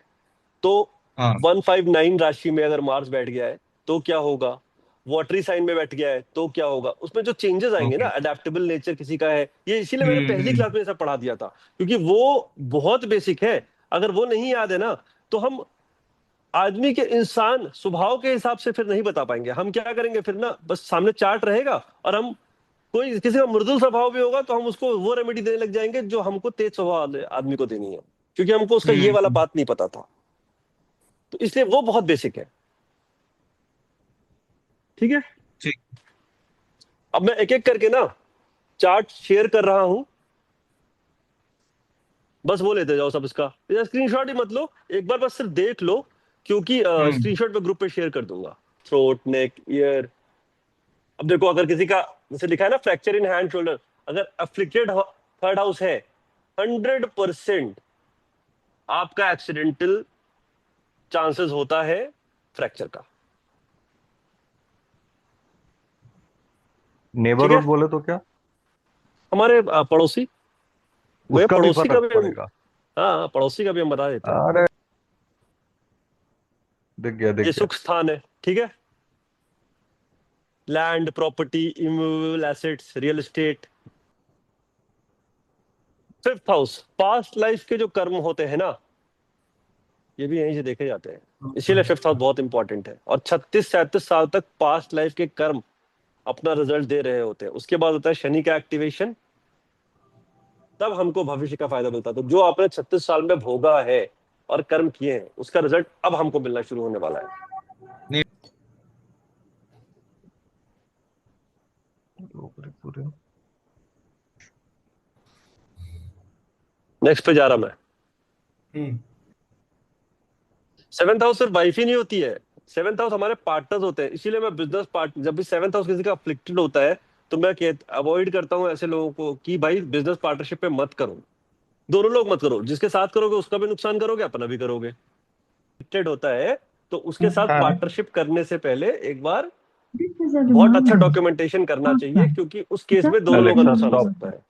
तो हाँ। 159 राशि में अगर मार्स बैठ गया है तो क्या होगा, वाटरी साइन में बैठ गया है तो क्या होगा, उसमें जो चेंजेस आएंगे ना, ओके। अडेप्टेबल नेचर किसी का है, ये इसीलिए मैंने पहली हम्म। क्लास में सब पढ़ा दिया था, क्योंकि वो बहुत बेसिक है। अगर वो नहीं याद है ना तो हम आदमी के इंसान स्वभाव के हिसाब से फिर नहीं बता पाएंगे। हम क्या करेंगे फिर ना, बस सामने चार्ट रहेगा और हम, कोई किसी का मृदुल स्वभाव भी होगा तो हम उसको वो रेमेडी देने लग जाएंगे जो हमको तेज स्वभाव वाले आदमी को देनी है, क्योंकि हमको उसका ये वाला हम्म। बात नहीं पता था। तो इसलिए वो बहुत बेसिक है। ठीक है। ठीक। अब मैं एक एक करके ना चार्ट शेयर कर रहा हूं, बस वो लेते जाओ सब इसका, स्क्रीनशॉट ही मत लो, एक बार बस सिर्फ देख लो, क्योंकि हम्म। स्क्रीनशॉट पे ग्रुप पे शेयर कर दूंगा। थ्रोट, नेक, ईयर। अब देखो अगर किसी का जैसे लिखा है ना फ्रैक्चर इन हैंड शोल्डर, अगर अफ्लिक्टेड थर्ड हाउस है, 100% आपका एक्सीडेंटल चांसेस होता है फ्रैक्चर का। ठीक है, नेबरहुड बोले तो क्या? हमारे पड़ोसी, वो उसका भी पड़ोसी का फर्क भी हम, पड़ेगा। हाँ पड़ोसी का भी हम बता देते हैं। अरे दिख गया दिख ये गया। सुख स्थान है, ठीक है, land, property, immovable assets, real estate. Fifth house, past life के जो कर्म होते हैं ना, ये भी यहीं से देखे जाते हैं, इसीलिए फिफ्थ हाउस बहुत इंपॉर्टेंट है। और 36-37 साल तक पास्ट लाइफ के कर्म अपना रिजल्ट दे रहे होते हैं। उसके बाद होता है शनि का एक्टिवेशन, तब हमको भविष्य का फायदा मिलता है। तो जो आपने 36 साल में भोगा है और कर्म किए हैं, उसका रिजल्ट अब हमको मिलना शुरू होने वाला है। पूरे नेक्स्ट पे जा रहा मैं। हम्म। सेवेंथ हाउस सिर्फ वाइफ ही नहीं होती है, सेवेंथ हाउस हमारे पार्टनर्स होते हैं। इसीलिए मैं बिजनेस पार्टनर, जब भी सेवेंथ हाउस किसी का अफ्लिक्टेड होता है तो मैं अवॉइड करता हूँ ऐसे लोगों को कि भाई बिजनेस पार्टनरशिप पे मत करो, दोनों लोग मत करो। जिसके साथ करोगे उसका भी नुकसान करोगे, अपना भी करोगे। अफ्लिक्टेड होता है तो उसके साथ हाँ। पार्टनरशिप करने से पहले एक बार बहुत अच्छा डॉक्यूमेंटेशन करना चाहिए, क्योंकि उस केस में दोनों लोगों का Alexa, नुकसान हो stop. सकता है।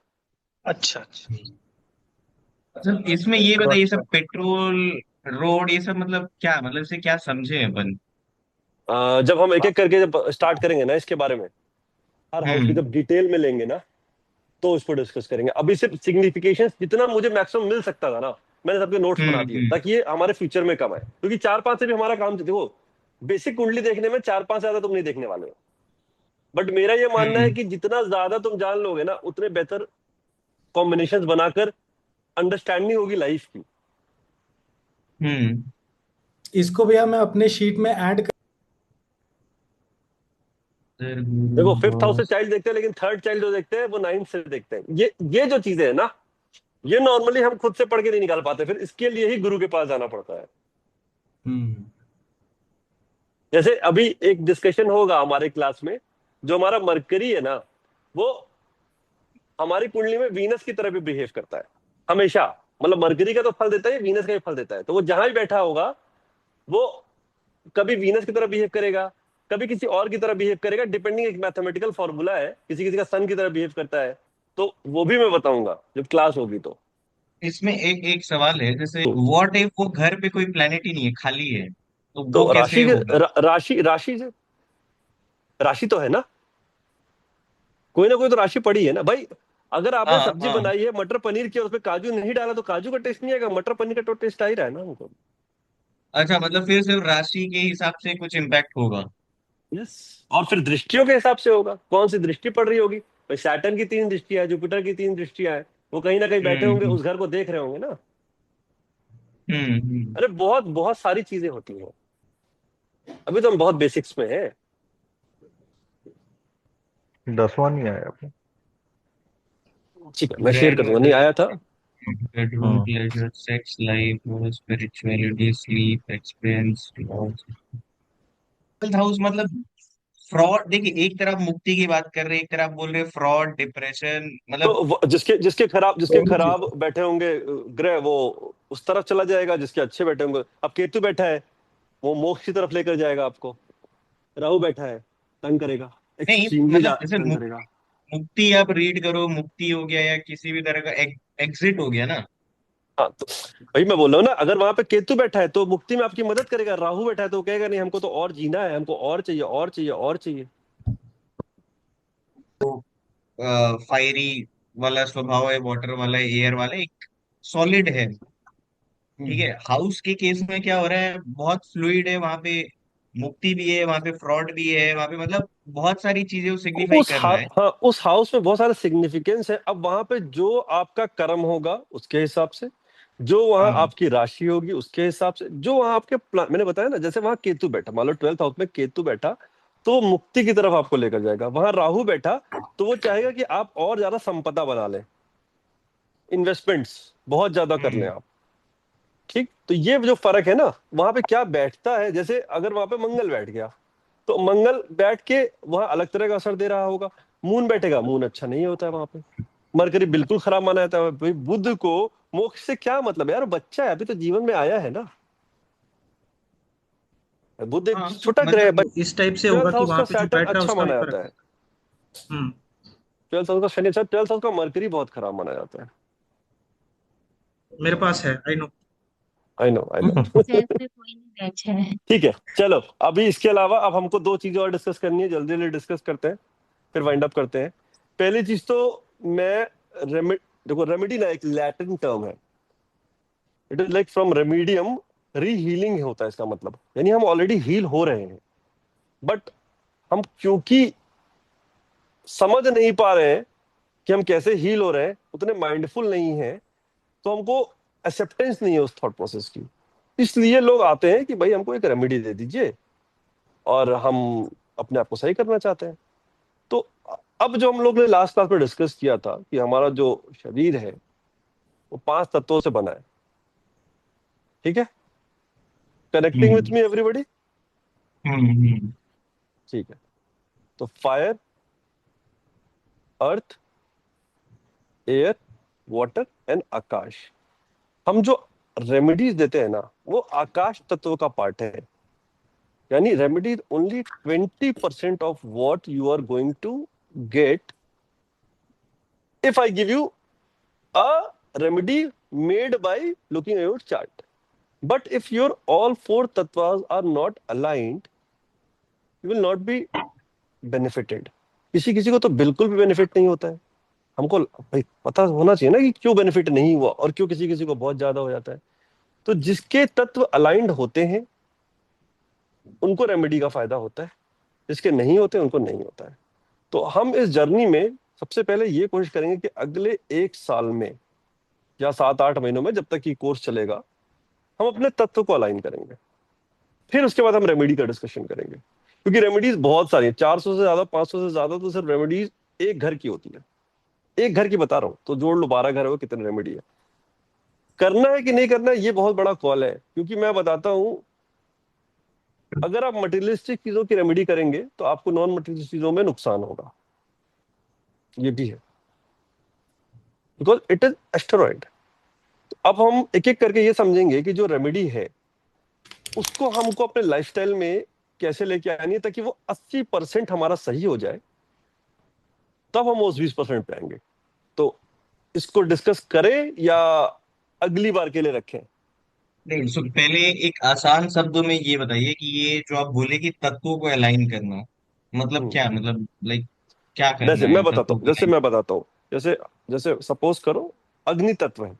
अच्छा अच्छा। मतलब इसमें ये बताइए, सब पेट्रोल, रोड, ये सब मतलब क्या, मतलब इसे क्या समझे अपन? जब हम एक एक करके जब स्टार्ट करेंगे ना इसके बारे में, हर हाउस की हम्म जब डिटेल में लेंगे ना, तो इस पर डिस्कस करेंगे। अभी सिर्फ सिग्निफिकेशन जितना मुझे मैक्सिमम मिल सकता था ना, मैंने सबके नोट्स बना दिए हम्म। ताकि ये हमारे फ्यूचर में कम आए। क्योंकि 4-5 से भी हमारा काम, देखो बेसिक कुंडली देखने में 4-5 से ज्यादा तुम नहीं देखने वाले हो। बट मेरा ये मानना है हम्म कि जितना ज्यादा तुम जान लोगे ना, उतने बेहतर कॉम्बिनेशन बनाकर अंडरस्टैंडिंग होगी लाइफ की। हम्म। इसको भैया मैं अपने शीट में ऐड कर। सर, गुरु, देखो फिफ्थ हाउस से बॉस। चाइल्ड देखते हैं, लेकिन थर्ड चाइल्ड जो देखते हैं वो 9th से देखते हैं। ये जो चीजें है ना, ये नॉर्मली हम खुद से पढ़ के नहीं निकाल पाते, फिर इसके लिए ही गुरु के पास जाना पड़ता है। हम्म। जैसे अभी एक डिस्कशन होगा हमारे क्लास में, जो हमारा मरकरी है ना, वो हमारी कुंडली में वीनस की तरह भी बिहेव करता है हमेशा। मतलब मरकरी का तो फल देता है, वीनस का भी फल देता है। तो वो जहां भी बैठा होगा, वो कभी वीनस की तरह बिहेव करेगा, कभी किसी और की तरह बिहेव करेगा, डिपेंडिंग। एक मैथमेटिकल फॉर्मूला है, किसी किसी का सन की तरह बिहेव करता है। तो वो भी मैं बताऊंगा जब क्लास होगी तो। इसमें एक एक सवाल है, जैसे व्हाट इफ वो घर पे कोई प्लेनेट ही नहीं है, खाली है, तो वो तो कैसे राशि होगा? राशि राशि से, राशि तो है ना, कोई ना कोई तो राशि पड़ी है ना भाई। अगर आपने हाँ सब्जी हाँ। बनाई है मटर पनीर की और उसमें काजू नहीं डाला, तो काजू का टेस्ट नहीं आएगा, मटर पनीर का तो टेस्ट आ ही रहा है ना हमको। अच्छा, मतलब फिर सिर्फ राशि के हिसाब से कुछ इम्पैक्ट होगा? यस। और फिर दृष्टियों के हिसाब से होगा, कौन सी दृष्टि पड़ रही होगी। भाई सैटर्न की 3 दृष्टियां है, जुपिटर की 3 दृष्टियां है, वो कहीं ना कहीं बैठे होंगे, हम्म उस घर को देख रहे होंगे ना। हम्म। अरे बहुत बहुत सारी चीजें होती हैं, अभी तो हम बहुत बेसिक्स में हैं। 10वां नहीं आया अपने। ठीक है, मैं शेयर ग्रैंड कर दूंगा, नहीं मदर, आया था। Bedroom, hmm pleasure, sex life, spirituality, sleep, experience. House मतलब फ्रॉड। देखिए, एक तरफ मुक्ति की बात कर रहे हैं, एक तरफ बोल रहे हैं फ्रॉड, डिप्रेशन, मतलब तो जिसके जिसके खराब बैठे होंगे ग्रह, वो उस तरफ चला जाएगा। जिसके अच्छे बैठे होंगे, अब केतु बैठा है, वो मोक्ष की तरफ लेकर जाएगा आपको। राहु बैठा है, तंग करेगा, नहीं, एक्सट्रीमली मतलब जैसे तंग करेगा। मुक्ति आप रीड करो, मुक्ति हो गया या किसी भी तरह का एग्जिट हो गया ना। हाँ तो भाई मैं बोल रहा हूँ ना, अगर वहां पे केतु बैठा है तो मुक्ति में आपकी मदद करेगा। राहु बैठा है तो वो कहेगा नहीं, हमको तो और जीना है, हमको और चाहिए, और चाहिए, और चाहिए। फायरी वाला स्वभाव है, वाटर वाला है, एयर वाला है, एक सॉलिड है। ठीक है, हाउस के केस में क्या हो रहा है, बहुत फ्लूइड है वहां पे। मुक्ति भी है वहां पे, फ्रॉड भी है वहां पे, मतलब बहुत सारी चीजें वो सिग्निफाई कर रहा है। हाँ उस हाउस में बहुत सारा सिग्निफिकेंस है। अब वहां पे जो आपका कर्म होगा उसके हिसाब से, जो वहां हाँ। आपकी राशि होगी उसके हिसाब से, जो वहां आपके मैंने बताया ना, जैसे वहां केतु बैठा, मान लो 12th हाउस में केतु बैठा, तो वो मुक्ति की तरफ आपको लेकर जाएगा। वहां राहु बैठा तो वो चाहेगा कि आप और ज्यादा संपदा बना लें, इन्वेस्टमेंट्स बहुत ज्यादा कर लें हम्म आप। ठीक, तो ये जो फर्क है ना, वहां पे क्या बैठता है। जैसे अगर वहां पे मंगल बैठ गया, तो मंगल बैठ के वहां अलग तरह का असर दे रहा होगा। मून बैठेगा, मून अच्छा नहीं होता है वहां पे। मरकरी बिल्कुल खराब माना जाता है भाई। बुध को मोक्ष से क्या मतलब है यार, बच्चा है अभी तो जीवन में आया है ना। बुध एक हाँ छोटा ग्रह है, मतलब बट तो इस टाइप से होगा 12th कि हाउस वहां का पे जो सैटर्न बैठ रहा है अच्छा उसका भी माना फर्क। जाता है। हम्म। 12th हाउस का शनि अच्छा, 12th हाउस का मरकरी बहुत खराब माना जाता है। मेरे पास है, I know. I know I know. Self पे कोई नहीं बैठा है। ठीक है, चलो अभी इसके अलावा अब हमको दो चीजें और डिस्कस करनी है, जल्दी जल्दी डिस्कस करते हैं फिर वाइंड अप करते हैं। पहली चीज तो मैं देखो रेमेडी ना एक लैटिन टर्म है, इट इज लाइक फ्रॉम रेमीडियम, रीहीलिंग होता है इसका मतलब, यानी हम ऑलरेडी हील हो रहे हैं, बट हम क्योंकि समझ नहीं पा रहे हैं कि हम कैसे हील हो रहे हैं, उतने माइंडफुल नहीं है, तो हमको एक्सेप्टेंस नहीं है उस थॉट प्रोसेस की। इसलिए लोग आते हैं कि भाई हमको एक रेमेडी दे दीजिए और हम अपने आप को सही करना चाहते हैं। तो अब जो हम लोग ने लास्ट क्लास में डिस्कस किया था कि हमारा जो शरीर है वो 5 तत्वों से बना है, ठीक है? Connecting with hmm me everybody? Hmm ठीक है। तो fire, earth, air, water and aakash. हम जो रेमेडीज देते हैं ना वो आकाश तत्व का पार्ट है, यानी remedies only 20% of what you are going to get if I give you a remedy made by looking at your chart. But if your all four tattvas are not aligned, you will not be benefited. किसी किसी को तो बिल्कुल भी benefit नहीं होता है। हमको भाई पता होना चाहिए ना कि क्यों बेनिफिट नहीं हुआ और क्यों किसी किसी को बहुत ज्यादा हो जाता है। तो जिसके तत्व अलाइंड होते हैं उनको रेमेडी का फायदा होता है, जिसके नहीं होते उनको नहीं होता है। तो हम इस जर्नी में सबसे पहले ये कोशिश करेंगे कि अगले 1 साल में या 7-8 महीनों में, जब तक ये कोर्स चलेगा, हम अपने तत्व को अलाइन करेंगे। फिर उसके बाद हम रेमेडी का डिस्कशन करेंगे, क्योंकि रेमेडीज बहुत सारी है, 400 से ज्यादा, 500 से ज्यादा तो सिर्फ रेमेडीज एक घर की होती है। एक घर की बता रहा हूँ, तो जोड़ लो 12 घर है, कितने रेमेडी है। करना है कि नहीं करना है ये बहुत बड़ा कॉल है, क्योंकि मैं बताता हूँ अगर आप मटेरियलिस्टिक चीजों की रेमेडी करेंगे तो आपको नॉन मटेरियलिस्टिक चीजों में नुकसान होगा, ये भी है, बिकॉज इट इज एस्टेरॉइड। अब हम एक एक करके ये समझेंगे कि जो रेमेडी है उसको हमको अपने लाइफस्टाइल में कैसे लेके आनी है ताकि वो 80% हमारा सही हो जाए, तब हम उस 20% पे आएंगे। तो इसको डिस्कस करें या अगली बार के लिए रखें? नहीं, सो पहले एक आसान शब्दों में ये बताइए कि ये जो आप बोले कि तत्वों को अलाइन करना, मतलब हम्म, क्या, मतलब लाइक क्या जैसे करना मैं है बताता तत्वों हूँ को जैसे अलाइन? मैं बताता हूँ जैसे जैसे सपोज करो अग्नि तत्व है।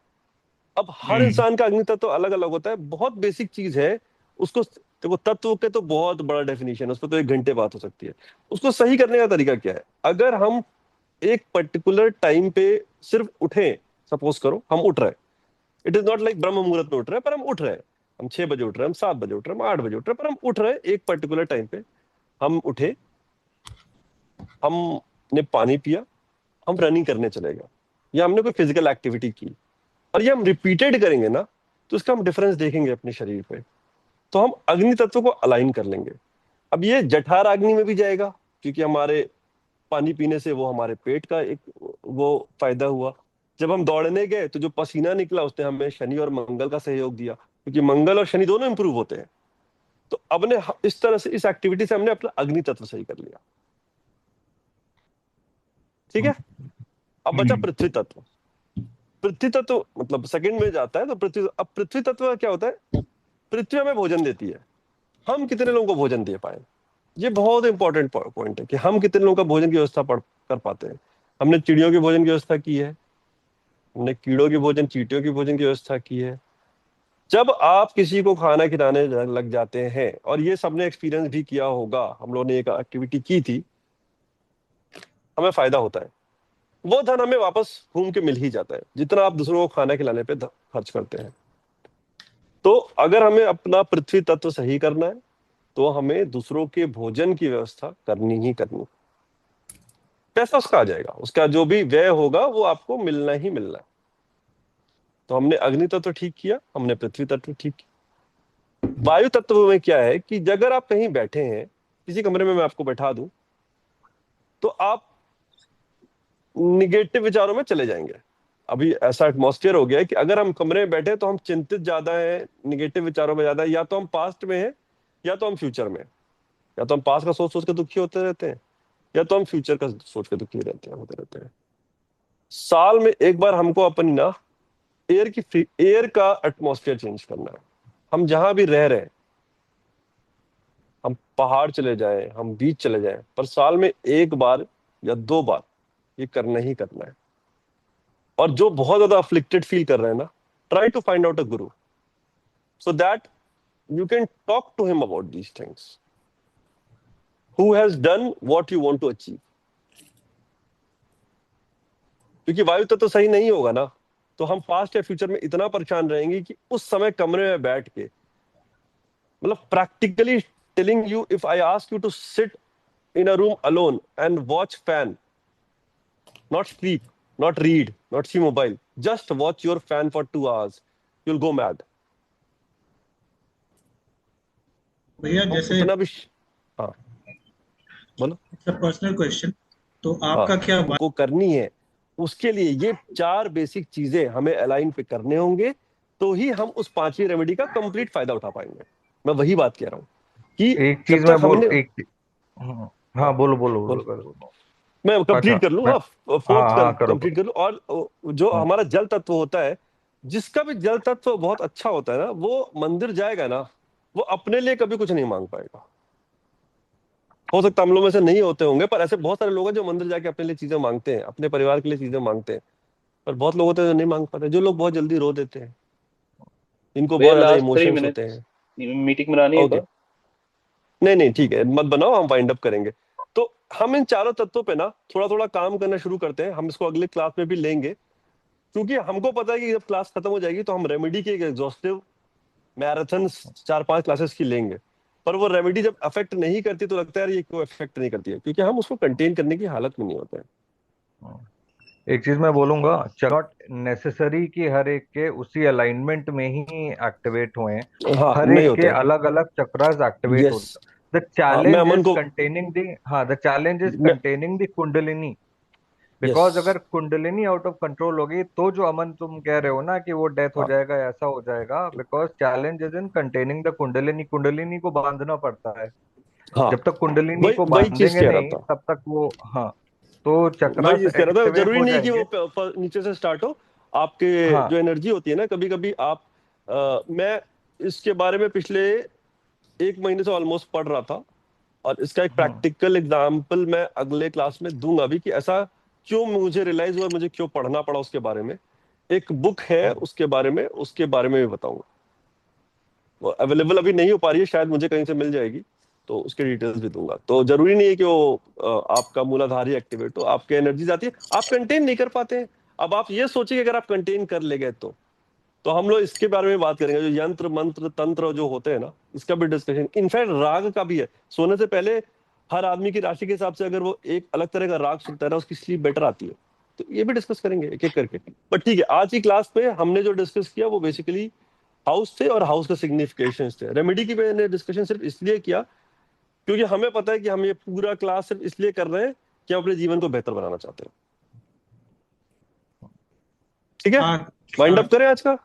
अब हर हम्म इंसान का अग्नि तत्व अलग अलग होता है, बहुत बेसिक चीज है। उसको देखो, तत्व के तो बहुत बड़ा डेफिनेशन है, उस पर तो 1 घंटे बात हो सकती है। उसको सही करने का तरीका क्या है? अगर हम एक पर्टिकुलर टाइम पे सिर्फ उठे, सपोज करो हम उठ रहे हैं, इट इज नॉट लाइक ब्रह्म मुहूर्त में उठ रहे हैं, पर हम उठ रहे हैं, हम 6 बजे उठ रहे हैं, हम 7 बजे उठ रहे हैं, हम 8 बजे उठ रहे हैं, पर हम उठ रहे हैं एक पर्टिकुलर टाइम पे। हम उठे, हमने पानी पिया, हम रनिंग करने चले गए, या हमने कोई फिजिकल एक्टिविटी की, और ये हम रिपीटेड करेंगे ना, तो इसका हम डिफरेंस देखेंगे अपने शरीर पे, तो हम अग्नि तत्व को अलाइन कर लेंगे। अब ये जठर अग्नि में भी जाएगा, क्योंकि हमारे पानी पीने से वो हमारे पेट का एक वो फायदा हुआ। जब हम दौड़ने गए तो जो पसीना निकला उसने हमें शनि और मंगल का सहयोग दिया, क्योंकि मंगल और शनि दोनों इंप्रूव होते हैं। तो अब ने इस तरह से इस एक्टिविटी से हमने अपना अग्नि तत्व सही कर लिया, ठीक है? अब बचा हम्म पृथ्वी तत्व। पृथ्वी तत्व मतलब सेकंड में जाता है, तो पृथ्वी तत्व का क्या होता है? पृथ्वी हमें भोजन देती है, हम कितने लोगों को भोजन दे पाए, ये बहुत इंपॉर्टेंट पॉइंट है कि हम कितने लोगों का भोजन की व्यवस्था कर पाते हैं। हमने चिड़ियों की भोजन की व्यवस्था की है, हमने कीड़ों की भोजन, चींटियों की भोजन की व्यवस्था की है। जब आप किसी को खाना खिलाने लग जाते हैं, और ये सबने एक्सपीरियंस भी किया होगा, हम लोगों ने एक एक्टिविटी की थी, हमें फायदा होता है, वो धन हमें वापस घूम के मिल ही जाता है जितना आप दूसरों को खाना खिलाने पे खर्च करते हैं। तो अगर हमें अपना पृथ्वी तत्व सही करना है तो हमें दूसरों के भोजन की व्यवस्था करनी ही करनी। पैसा उसका आ जाएगा, उसका जो भी व्यय होगा वो आपको मिलना ही मिलना है। तो हमने अग्नि तत्व ठीक किया, हमने पृथ्वी तत्व ठीक किया। वायु तत्व में क्या है कि अगर आप कहीं बैठे हैं, किसी कमरे में मैं आपको बैठा दूं, तो आप निगेटिव विचारों में चले जाएंगे। अभी ऐसा एटमॉस्फेयर हो गया है कि अगर हम कमरे में बैठे तो हम चिंतित ज्यादा हैं, निगेटिव विचारों में ज्यादा है, या तो हम पास्ट में हैं या तो हम फ्यूचर में हैं। या तो हम पास्ट का सोच सोच के दुखी होते रहते हैं, या तो हम फ्यूचर का सोच के दुखी होते रहते हैं। साल में एक बार हमको अपनी ना एयर का एटमॉस्फेयर चेंज करना है। हम जहां भी रह रहे हैं, हम पहाड़ चले जाएं, हम बीच चले जाएं, पर साल में एक बार या 2 बार ये करना ही करना है। और जो बहुत ज्यादा अफ्लिक्टेड फील कर रहे हैं ना, try to find out a guru so that you can talk to him about these things, who has done what you want to achieve. क्योंकि वायु तत्व तो सही नहीं होगा ना, तो हम पास्ट या फ्यूचर में इतना परेशान रहेंगे कि उस समय कमरे में बैठ के, मतलब practically telling you, if I ask you to sit in a room alone and watch fan, not sleep, not read, not see mobile, just watch your fan for 2 hours, you'll go mad. भैया तो जैसे इतना भी हाँ बोलो। Personal question, तो आपका क्या हमको करनी है, उसके लिए ये 4 बेसिक चीजें हमें अलाइन पे करने होंगे, तो ही हम उस 5वीं रेमेडी का कंप्लीट फायदा उठा पाएंगे। मैं वही बात कह रहा हूँ कि एक चीज जब मैं तक बोल हमने एक हाँ बोलो बोलो बोलो बोलो। मैं कंप्लीट अच्छा कर लूँ, मैं हाँ हाँ हाँ करो कंप्लीट कर लूँ। और जो हाँ हमारा जल तत्व होता है, जिसका भी जल तत्व बहुत अच्छा होता है ना, वो मंदिर जाएगा ना, वो अपने लिए कभी कुछ नहीं मांग पाएगा। हो सकता है हम लोग में से नहीं होते होंगे, पर ऐसे बहुत सारे लोग हैं जो मंदिर जाके अपने लिए चीजें मांगते हैं, अपने परिवार के लिए चीजें मांगते हैं। पर बहुत लोग होते हैं जो नहीं मांग पाते, जो लोग बहुत जल्दी रो देते हैं, इनको भैया बहुत ज्यादा लास्ट 3 इमोशंस होते हैं। मिनट मीटिंग बनानी है ओके, क्या? नहीं नहीं ठीक है, मत बनाओ, हम वाइंड अप करेंगे। तो हम इन चारों तत्वों पे ना थोड़ा थोड़ा काम करना शुरू करते हैं। हम इसको अगले क्लास में भी लेंगे, क्योंकि हमको पता है कि जब क्लास खत्म हो जाएगी तो हम रेमेडी की एक एग्जॉस्टिव मैराथन 4-5 क्लासेस की लेंगे। पर वो रेमेडी जब अफेक्ट नहीं करती तो लगता है यार ये क्यों अफेक्ट नहीं करती है, क्योंकि हम उसको कंटेन करने की हालत में नहीं होते हैं। एक चीज मैं बोलूंगा, नॉट नेसेसरी कि हर एक के उसी अलाइनमेंट में ही एक्टिवेट हुए हैं। हाँ हर नहीं एक होते के हैं। अलग अलग चक्रास एक्टिवेट यस, होते हैं। द हाँ मैं चैलेंज अमन इज को कंटेनिंग द चैलेंज इज मैं containing the kundalini. Yes, because अगर कुंडलिनी आउट ऑफ कंट्रोल होगी तो जो अमन तुम कह रहे हो ना कि वो डेथ हो हाँ जाएगा, ऐसा हो जाएगा, because challenge is in containing the kundalini. Kundalini को बांधना पड़ता है। हाँ, जब तक कुंडलिनी वही को वही चीज बांधेंगे कह रहा नहीं था, तब तक वो, हाँ, तो वही चक्रास चीज कह रहा था। एक्टिवेट जरूरी हो नहीं कि जाएंगे। वो नीचे से स्टार्ट हो। आपके हाँ जो एनर्जी होती है ना, कभी कभी आप मैं इसके बारे में पिछले 1 महीने से ऑलमोस्ट पढ़ रहा था, और इसका एक हाँ प्रैक्टिकल एग्जांपल मैं अगले क्लास में दूंगा भी कि ऐसा क्यों मुझे रियलाइज हुआ, मुझे क्यों पढ़ना पड़ा उसके बारे में। एक बुक है हाँ उसके बारे में भी बताऊंगा। वो अवेलेबल अभी नहीं हो पा रही है, शायद मुझे कहीं से मिल जाएगी, तो उसके डिटेल्स भी दूंगा। तो जरूरी नहीं है कि वो आपका मूलाधार ही एक्टिवेट हो, आपके एनर्जी आती है, आप कंटेन नहीं कर पाते हैं। अब आप ये सोचिए कि अगर आप कंटेन कर ले गए तो हम लोग इसके बारे में बात करेंगे, जो यंत्र मंत्र तंत्र जो होते हैं ना, इसका भी डिस्कशन, इनफैक्ट राग का भी है। सोने से पहले हर आदमी की राशि के हिसाब से अगर वो एक अलग तरह का राग सुनता है ना, उसकी स्लीप बेटर आती है। तो ये भी डिस्कस करेंगे एक एक करके। बट ठीक है, आज की क्लास पे हमने जो डिस्कस किया वो बेसिकली हाउस थे और हाउस का सिग्निफिकेशन थे। रेमेडी की मैंने डिस्कशन सिर्फ इसलिए किया क्योंकि हमें पता है कि हम ये पूरा क्लास सिर्फ इसलिए कर रहे हैं कि हम अपने जीवन को बेहतर बनाना चाहते हैं। ठीक है, वाइंड अप करें आज का।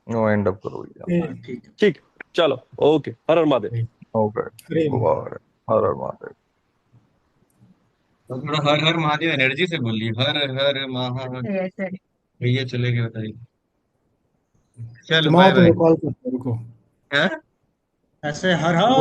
नो एंड अप करो भैया। ठीक है। ठीक, चलो, ओके, हर हर महादेव। ओके, अरे हर हर महादेव। तो थोड़ा हर हर महादेव एनर्जी से बोलिए, हर हर महादेव। ऐसे भैया चले गए, बताइए। चलो तुम आओ बाय तो बाय। कॉल करते हैं, रुको। हाँ? ऐसे हर हर